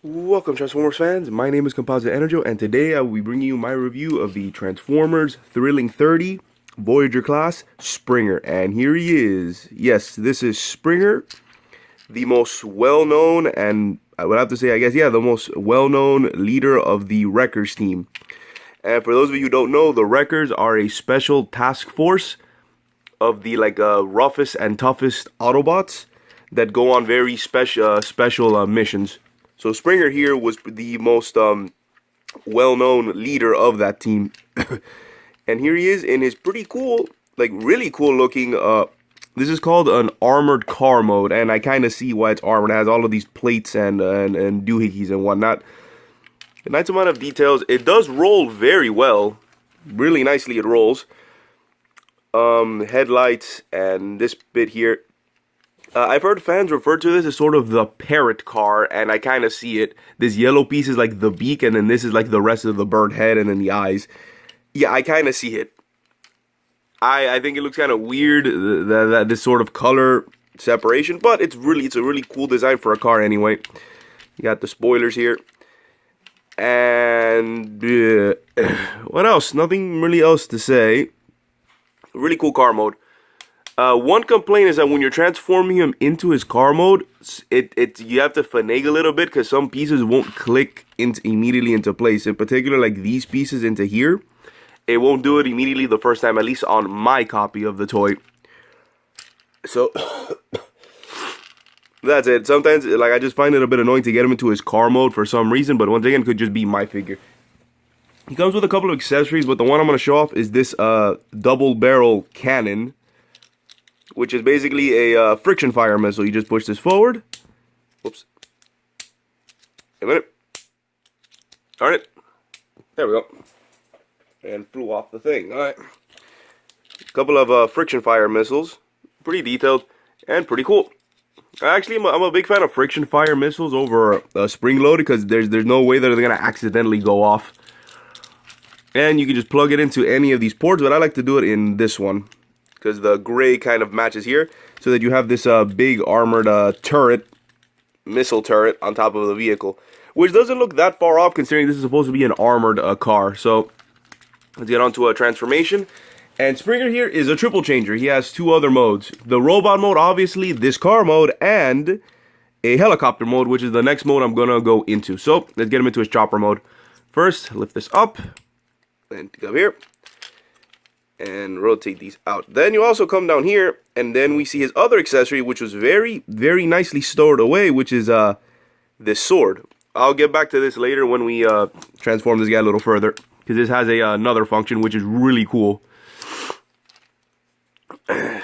Welcome, Transformers fans. My name is Composite EnerJoe, and today I will be bringing you my review of the Transformers Thrilling 30 Voyager class Springer. And here he is. Yes, this is Springer, the most well-known, and I would have to say, I guess, yeah, the most well-known leader of the Wreckers team. And for those of you who don't know, the Wreckers are a special task force of the roughest and toughest Autobots that go on very special missions. So Springer here was the most well-known leader of that team. And here he is in his pretty cool, really cool looking, this is called an armored car mode, and I kind of see why it's armored. It has all of these plates and doohickeys and whatnot. A nice amount of details. It does roll very well. Really nicely it rolls. Headlights and this bit here. I've heard fans refer to this as sort of the parrot car, and I kind of see it. This yellow piece is like the beak, and then this is like the rest of the bird head, and then the eyes. Yeah, I kind of see it. I think it looks kind of weird, that this sort of color separation, but it's a really cool design for a car anyway. You got the spoilers here. And what else? Nothing really else to say. Really cool car mode. One complaint is that when you're transforming him into his car mode, you have to finagle a little bit because some pieces won't click immediately into place. In particular, like these pieces into here, it won't do it immediately the first time, at least on my copy of the toy. So that's it. Sometimes, I just find it a bit annoying to get him into his car mode for some reason, but once again, it could just be my figure. He comes with a couple of accessories, but the one I'm going to show off is this double barrel cannon, which is basically a friction fire missile. You just push this forward. Whoops. A minute. Darn it. There we go. And flew off the thing. Alright. A couple of friction fire missiles. Pretty detailed and pretty cool. Actually, I'm a big fan of friction fire missiles over spring-loaded because there's no way that they're going to accidentally go off. And you can just plug it into any of these ports, but I like to do it in this one, because the gray kind of matches here, so that you have this big armored missile turret on top of the vehicle, which doesn't look that far off considering this is supposed to be an armored car. So let's get on to a transformation. And Springer here is a triple changer. He has two other modes: the robot mode, obviously, this car mode, and a helicopter mode, which is the next mode I'm gonna go into. So let's get him into his chopper mode. First, lift this up and come here and rotate these out. Then you also come down here, and then we see his other accessory, which was very nicely stored away, which is this sword. I'll get back to this later when we transform this guy a little further, because this has another function which is really cool.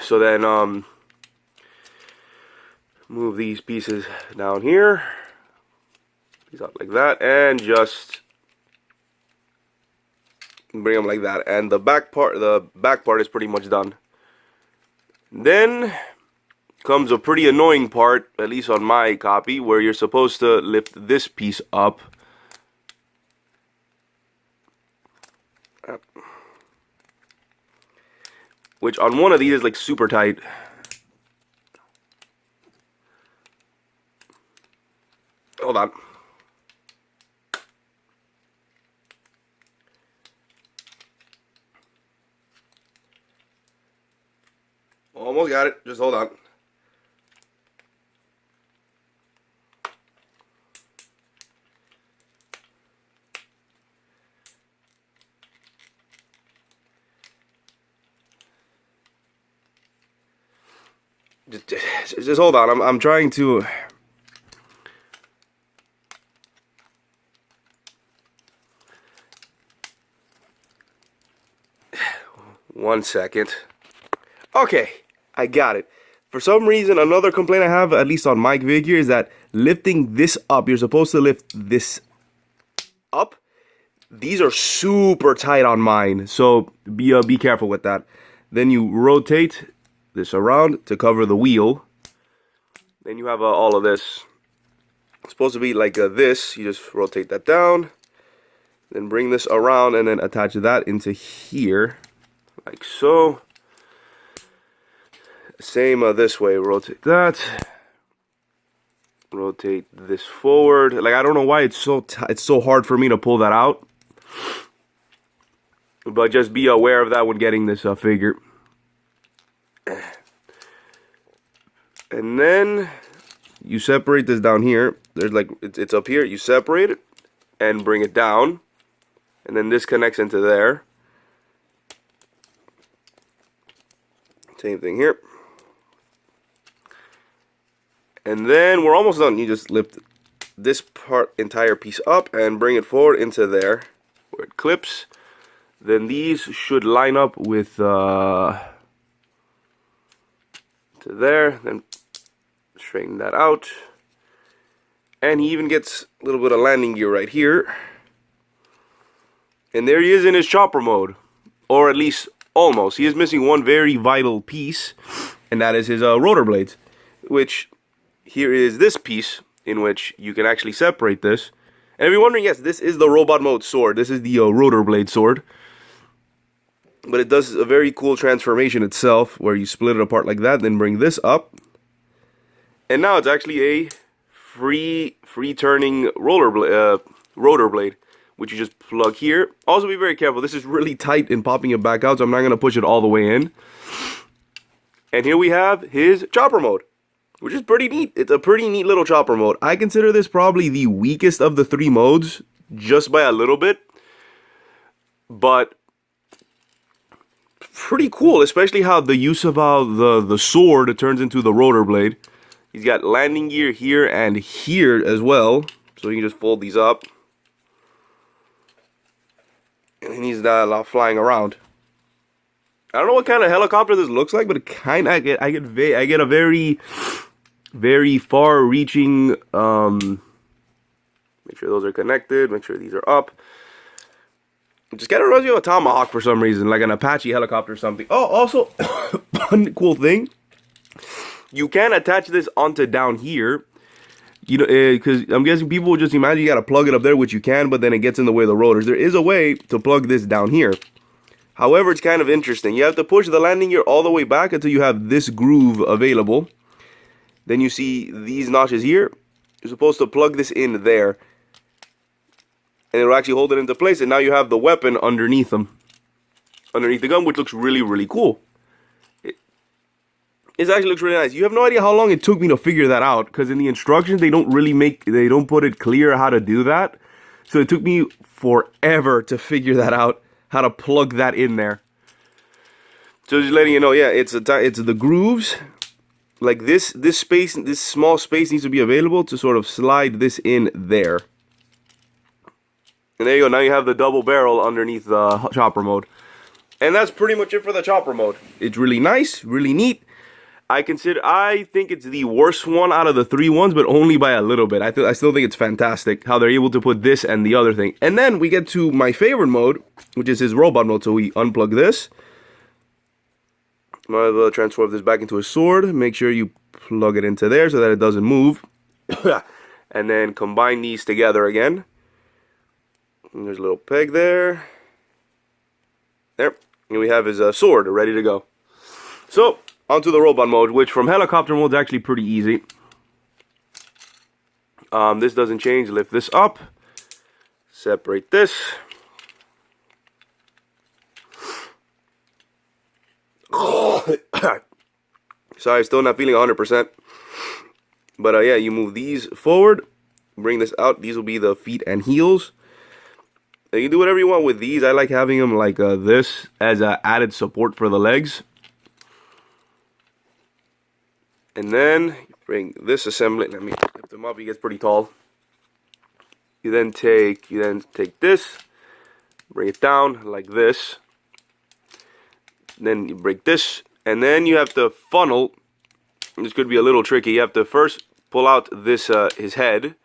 So then move these pieces down here, these up like that, and just bring them like that, and the back part is pretty much done. Then comes a pretty annoying part, at least on my copy, where you're supposed to lift this piece up. Which on one of these is like super tight. Hold on. Almost got it. Just hold on. Just hold on. I'm trying to. One second. Okay. I got it. For some reason, another complaint I have, at least on my figure, is that lifting this up, you're supposed to lift this up. These are super tight on mine, so be careful with that. Then you rotate this around to cover the wheel. Then you have all of this. It's supposed to be like this. You just rotate that down, then bring this around, and then attach that into here, like so. Same this way, rotate that, rotate this forward. Like, I don't know why it's so hard for me to pull that out. But just be aware of that when getting this figure. And then you separate this down here. There's like, it's up here. You separate it and bring it down. And then this connects into there. Same thing here. And then we're almost done. You just lift this entire piece up and bring it forward into there where it clips. Then these should line up with to there. Then straighten that out. And he even gets a little bit of landing gear right here. And there he is in his chopper mode, or at least almost. He is missing one very vital piece, and that is his rotor blades, which here is this piece in which you can actually separate this. And if you're wondering, yes, this is the robot mode sword. This is the rotor blade sword. But it does a very cool transformation itself, where you split it apart like that, then bring this up. And now it's actually a free turning rotor blade, which you just plug here. Also be very careful. This is really tight in popping it back out, so I'm not going to push it all the way in. And here we have his chopper mode, which is pretty neat. It's a pretty neat little chopper mode. I consider this probably the weakest of the three modes, just by a little bit. But pretty cool, especially how the use of how the sword turns into the rotor blade. He's got landing gear here and here as well, so you can just fold these up. And he's not flying around. I don't know what kind of helicopter this looks like, but it kind of I get a very, very far-reaching. Make sure those are connected. Make sure these are up. It just kind of reminds me of a Tomahawk for some reason, like an Apache helicopter or something. Oh, also, one cool thing. You can attach this onto down here. You know, because I'm guessing people will just imagine you got to plug it up there, which you can, but then it gets in the way of the rotors. There is a way to plug this down here. However, it's kind of interesting. You have to push the landing gear all the way back until you have this groove available. Then you see these notches here. You're supposed to plug this in there. And it'll actually hold it into place. And now you have the weapon underneath them. Underneath the gun, which looks really, really cool. It actually looks really nice. You have no idea how long it took me to figure that out, because in the instructions they don't put it clear how to do that. So it took me forever to figure that out, how to plug that in there. So just letting you know, yeah, it's the grooves. Like this space, this small space needs to be available to sort of slide this in there. And there you go. Now you have the double barrel underneath the chopper mode. And that's pretty much it for the chopper mode. It's really nice, really neat. I think it's the worst one out of the three ones, but only by a little bit. I still think it's fantastic how they're able to put this and the other thing. And then we get to my favorite mode, which is his robot mode. So we unplug this. Might as well transform this back into a sword. Make sure you plug it into there so that it doesn't move. And then combine these together again. And there's a little peg there. There. And we have his sword ready to go. So onto the robot mode, which from helicopter mode is actually pretty easy. This doesn't change. Lift this up. Separate this. Sorry, still not feeling 100%. But yeah, you move these forward. Bring this out. These will be the feet and heels. You can do whatever you want with these. I like having them like this as added support for the legs. And then you bring this assembly. Let me lift them up. He gets pretty tall. You then take this, bring it down like this. Then you break this, and then you have to funnel. This could be a little tricky. You have to first pull out this his head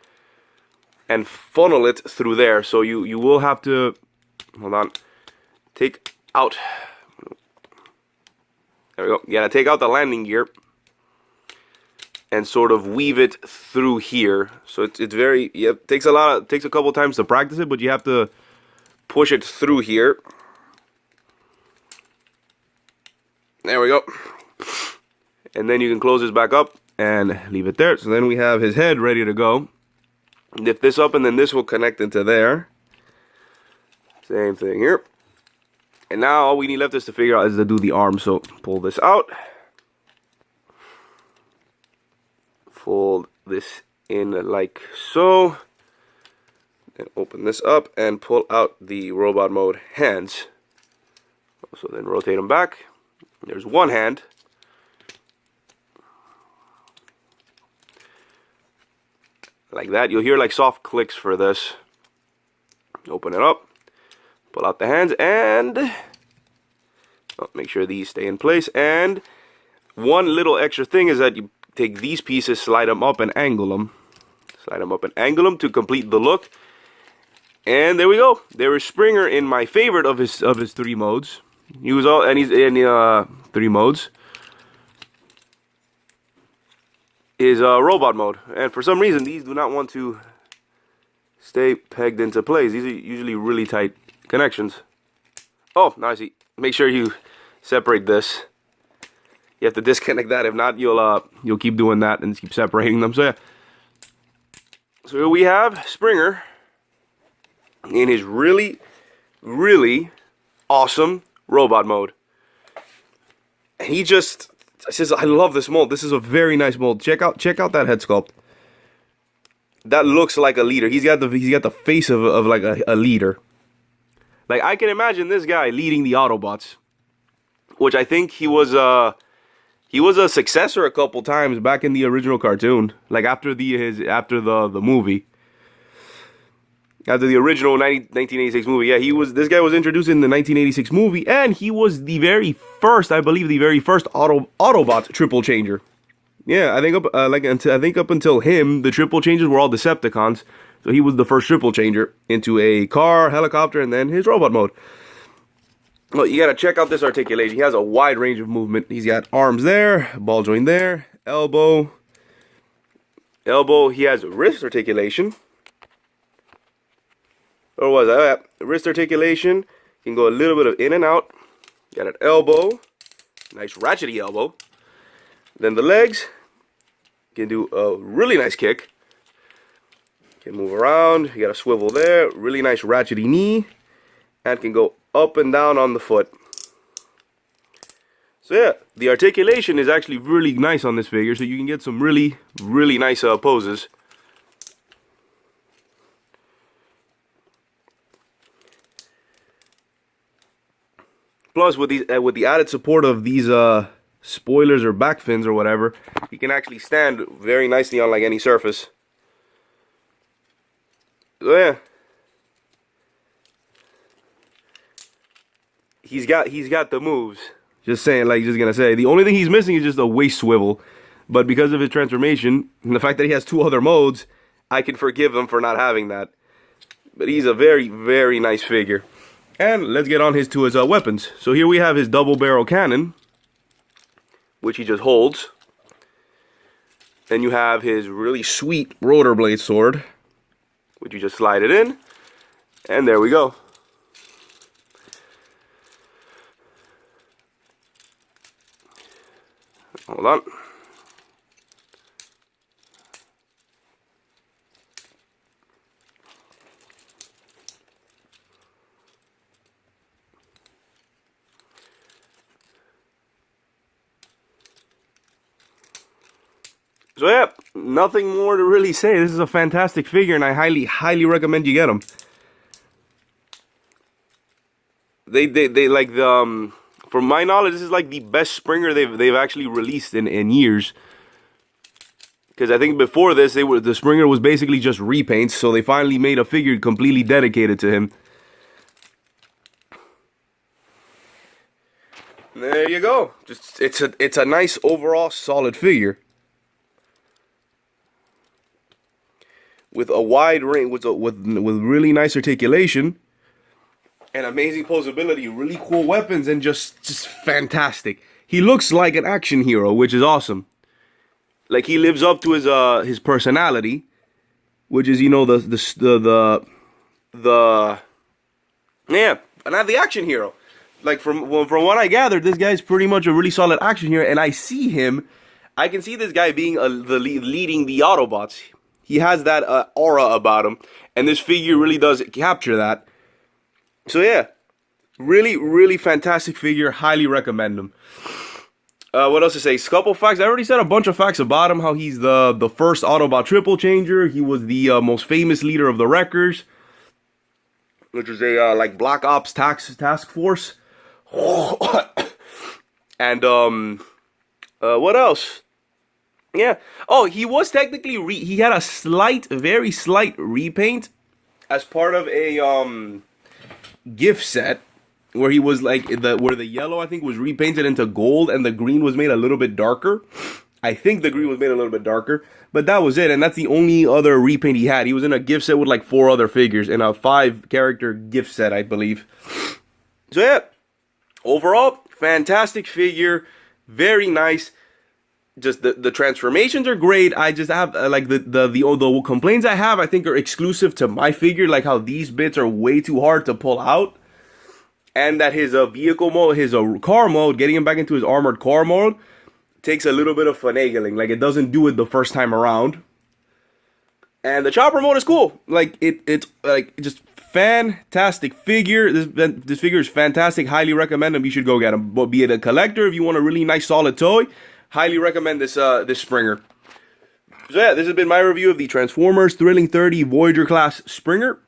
and funnel it through there. So you will have to, hold on, take out. There we go. You gotta take out the landing gear and sort of weave it through here. So it's very, yeah, takes a couple times to practice it, but you have to push it through here. There we go. And then you can close this back up and leave it there. So then we have his head ready to go. Lift this up, and then this will connect into there. Same thing here. And now all we need left is to figure out is to do the arm. So pull this out. Fold this in like so. And open this up and pull out the robot mode hands. So then rotate them back. There's one hand. Like that. You'll hear like soft clicks for this. Open it up. Pull out the hands and make sure these stay in place. And one little extra thing is that you take these pieces, slide them up and angle them. Slide them up and angle them to complete the look. And there we go. There is Springer in my favorite of his 3 modes. He's in 3 modes. Is robot mode, and for some reason these do not want to stay pegged into place. These are usually really tight connections. Oh, now I see. Make sure you separate this. You have to disconnect that. If not, you'll keep doing that and keep separating them. So yeah. So here we have Springer in his really, really awesome robot mode. And he just says, I love this mold. This is a very nice mold. Check out that head sculpt. That looks like a leader. He's got the face of like a leader. Like I can imagine this guy leading the Autobots, which I think he was a successor a couple times back in the original cartoon. Like after the movie. After the original 1986 movie, yeah, this guy was introduced in the 1986 movie, and he was the very first, I believe, Autobot triple changer. Yeah, I think up until him, the triple changers were all Decepticons, so he was the first triple changer into a car, helicopter, and then his robot mode. Well, you gotta check out this articulation. He has a wide range of movement. He's got arms there, ball joint there, elbow. He has wrist articulation. Or was that? Wrist articulation. You can go a little bit of in and out. Got an elbow. Nice ratchety elbow. Then the legs. You can do a really nice kick. You can move around. You got a swivel there. Really nice ratchety knee. And can go up and down on the foot. So yeah, the articulation is actually really nice on this figure. So you can get some really, really nice poses. Plus, with the added support of these spoilers or back fins or whatever, he can actually stand very nicely on like any surface. So yeah, he's got the moves. Just saying, like just gonna say, the only thing he's missing is just a waist swivel. But because of his transformation and the fact that he has 2 other modes, I can forgive him for not having that. But he's a very, very nice figure. And let's get on to his weapons. So here we have his double barrel cannon, which he just holds. Then you have his really sweet rotor blade sword, which you just slide it in. And there we go. Hold on. So yeah, nothing more to really say. This is a fantastic figure, and I highly, highly recommend you get him. They like the from my knowledge, this is like the best Springer they've actually released in years. Because I think before this, the Springer was basically just repaints, so they finally made a figure completely dedicated to him. There you go. Just it's a nice overall solid figure. With a wide range, with really nice articulation, and amazing posability, really cool weapons, and just fantastic. He looks like an action hero, which is awesome. Like he lives up to his personality, which is, you know, the yeah, not the action hero. Like from what I gathered, this guy's pretty much a really solid action hero, and I see him I can see this guy being leading the Autobots. He has that aura about him, and this figure really does capture that. So yeah, really, really fantastic figure. Highly recommend him. What else to say? A couple facts. I already said a bunch of facts about him. How he's the first Autobot triple changer. He was the most famous leader of the Wreckers, which is a like Black Ops task force. And what else? Yeah. Oh, he was technically he had a very slight repaint as part of a gift set where he was like where the yellow I think was repainted into gold and the green was made a little bit darker. I think the green was made a little bit darker, but that was it, and that's the only other repaint he had. He was in a gift set with like 4 other figures in a 5-character gift set, I believe. So yeah, overall, fantastic figure, very nice. Just the transformations are great. I just have like the complaints I have I think are exclusive to my figure, like how these bits are way too hard to pull out, and that his vehicle mode, his car mode, getting him back into his armored car mode takes a little bit of finagling. Like it doesn't do it the first time around. And the chopper mode is cool. Like it's like just fantastic figure. This figure is fantastic. Highly recommend him. You should go get him. But be it a collector, if you want a really nice solid toy, highly recommend this Springer. So yeah, this has been my review of the Transformers Thrilling 30 Voyager class Springer.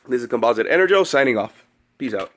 This is Composite EnerJoe signing off. Peace out.